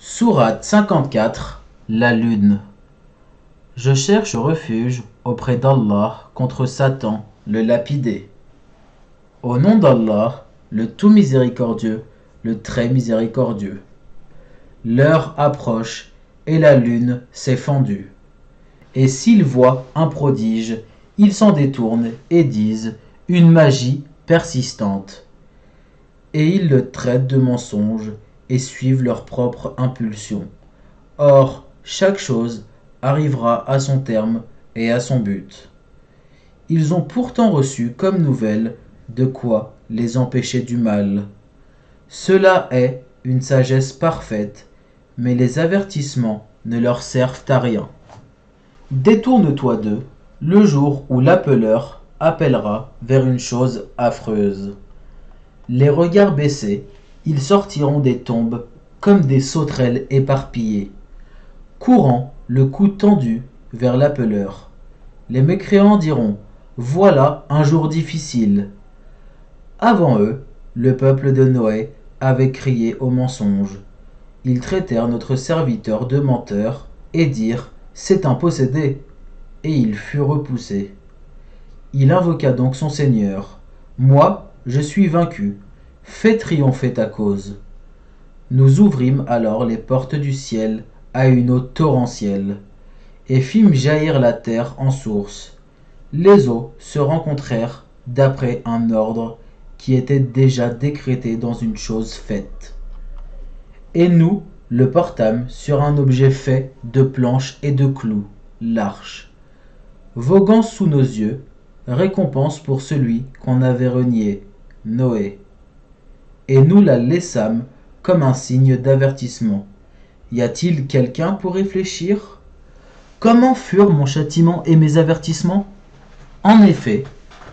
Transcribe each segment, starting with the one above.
Sourate 54, la lune. Je cherche refuge auprès d'Allah contre Satan, le lapidé. Au nom d'Allah, le tout miséricordieux, le très miséricordieux. L'heure approche et la lune s'est fendue. Et s'ils voient un prodige, ils s'en détournent et disent une magie persistante. Et ils le traitent de mensonge et suivent leur propre impulsion. Or, chaque chose arrivera à son terme et à son but. Ils ont pourtant reçu comme nouvelle de quoi les empêcher du mal. Cela est une sagesse parfaite, mais les avertissements ne leur servent à rien. Détourne-toi d'eux le jour où l'appeleur appellera vers une chose affreuse. Les regards baissés, ils sortiront des tombes comme des sauterelles éparpillées, courant le cou tendu vers l'appeleur. Les mécréants diront « Voilà un jour difficile ». Avant eux, le peuple de Noé avait crié au mensonge. Ils traitèrent notre serviteur de menteur et dirent « C'est un possédé ». Et il fut repoussé. Il invoqua donc son Seigneur. « Moi, je suis vaincu. Fais triompher ta cause. » Nous ouvrîmes alors les portes du ciel à une eau torrentielle, et fîmes jaillir la terre en source. Les eaux se rencontrèrent d'après un ordre qui était déjà décrété dans une chose faite. Et nous le portâmes sur un objet fait de planches et de clous, l'arche. Voguant sous nos yeux, récompense pour celui qu'on avait renié, Noé. Et nous la laissâmes comme un signe d'avertissement. Y a-t-il quelqu'un pour réfléchir? Comment furent mon châtiment et mes avertissements? En effet,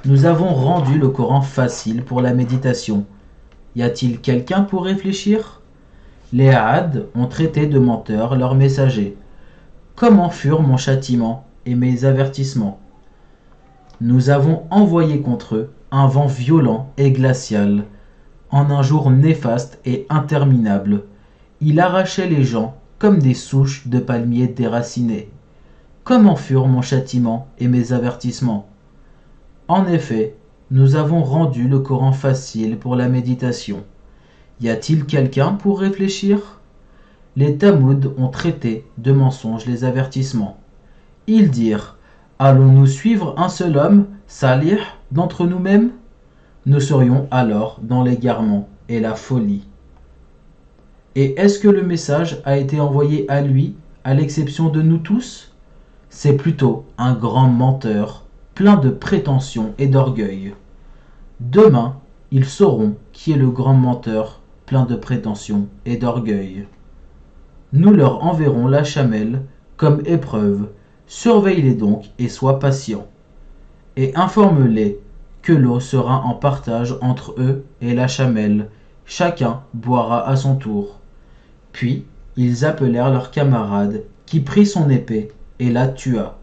nous avons rendu le Coran facile pour la méditation. Y a-t-il quelqu'un pour réfléchir? Les Had ont traité de menteurs leurs messagers. Comment furent mon châtiment et mes avertissements? Nous avons envoyé contre eux un vent violent et glacial, en un jour néfaste et interminable. Il arrachait les gens comme des souches de palmiers déracinées. Comment furent mon châtiment et mes avertissements? En effet, nous avons rendu le Coran facile pour la méditation. Y a-t-il quelqu'un pour réfléchir? Les Tamouds ont traité de mensonges les avertissements. Ils dirent « Allons-nous suivre un seul homme, Salih, d'entre nous-mêmes ?» Nous serions alors dans l'égarement et la folie. Et est-ce que le message a été envoyé à lui, à l'exception de nous tous? C'est plutôt un grand menteur, plein de prétentions et d'orgueil. Demain, ils sauront qui est le grand menteur, plein de prétentions et d'orgueil. Nous leur enverrons la chamelle comme épreuve. Surveille-les donc et sois patient. Et informe-les que l'eau sera en partage entre eux et la chamelle. Chacun boira à son tour. Puis ils appelèrent leur camarade, qui prit son épée et la tua.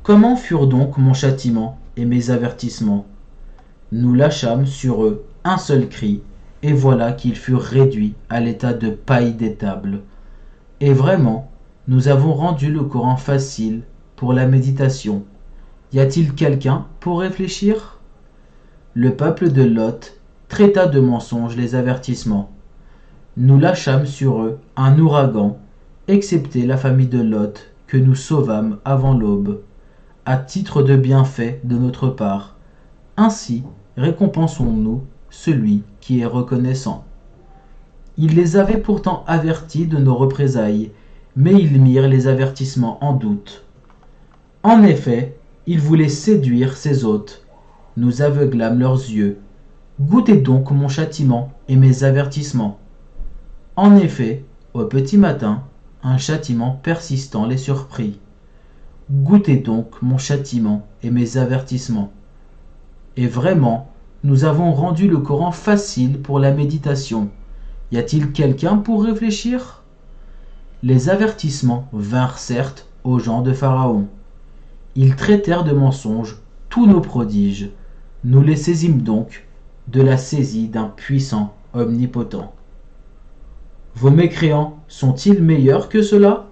Comment furent donc mon châtiment et mes avertissements? Nous lâchâmes sur eux un seul cri, et voilà qu'ils furent réduits à l'état de paille d'étable. Et vraiment, nous avons rendu le Coran facile pour la méditation. Y a-t-il quelqu'un pour réfléchir? Le peuple de Lot traita de mensonges les avertissements. Nous lâchâmes sur eux un ouragan, excepté la famille de Lot que nous sauvâmes avant l'aube, à titre de bienfait de notre part. Ainsi récompensons-nous celui qui est reconnaissant. Il les avait pourtant avertis de nos représailles, mais ils mirent les avertissements en doute. En effet, ils voulaient séduire ses hôtes. Nous aveuglâmes leurs yeux. Goûtez donc mon châtiment et mes avertissements. En effet, au petit matin, un châtiment persistant les surprit. Goûtez donc mon châtiment et mes avertissements. Et vraiment, nous avons rendu le Coran facile pour la méditation. Y a-t-il quelqu'un pour réfléchir? Les avertissements vinrent certes aux gens de Pharaon. Ils traitèrent de mensonges tous nos prodiges. Nous les saisîmes donc de la saisie d'un puissant omnipotent. Vos mécréants sont-ils meilleurs que cela?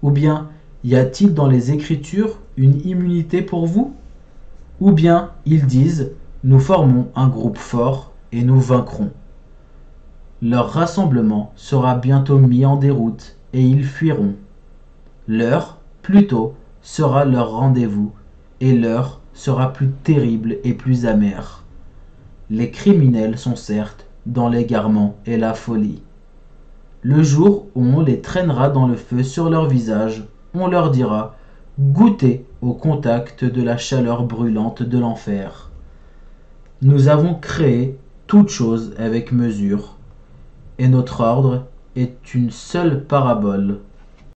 Ou bien y a-t-il dans les Écritures une immunité pour vous? Ou bien ils disent, nous formons un groupe fort et nous vaincrons. Leur rassemblement sera bientôt mis en déroute et ils fuiront. L'heure, plutôt, sera leur rendez-vous et l'heure sera plus terrible et plus amère. Les criminels sont certes dans l'égarement et la folie. Le jour où on les traînera dans le feu sur leur visage, on leur dira « Goûtez au contact de la chaleur brûlante de l'enfer. » Nous avons créé toute chose avec mesure, et notre ordre est une seule parabole.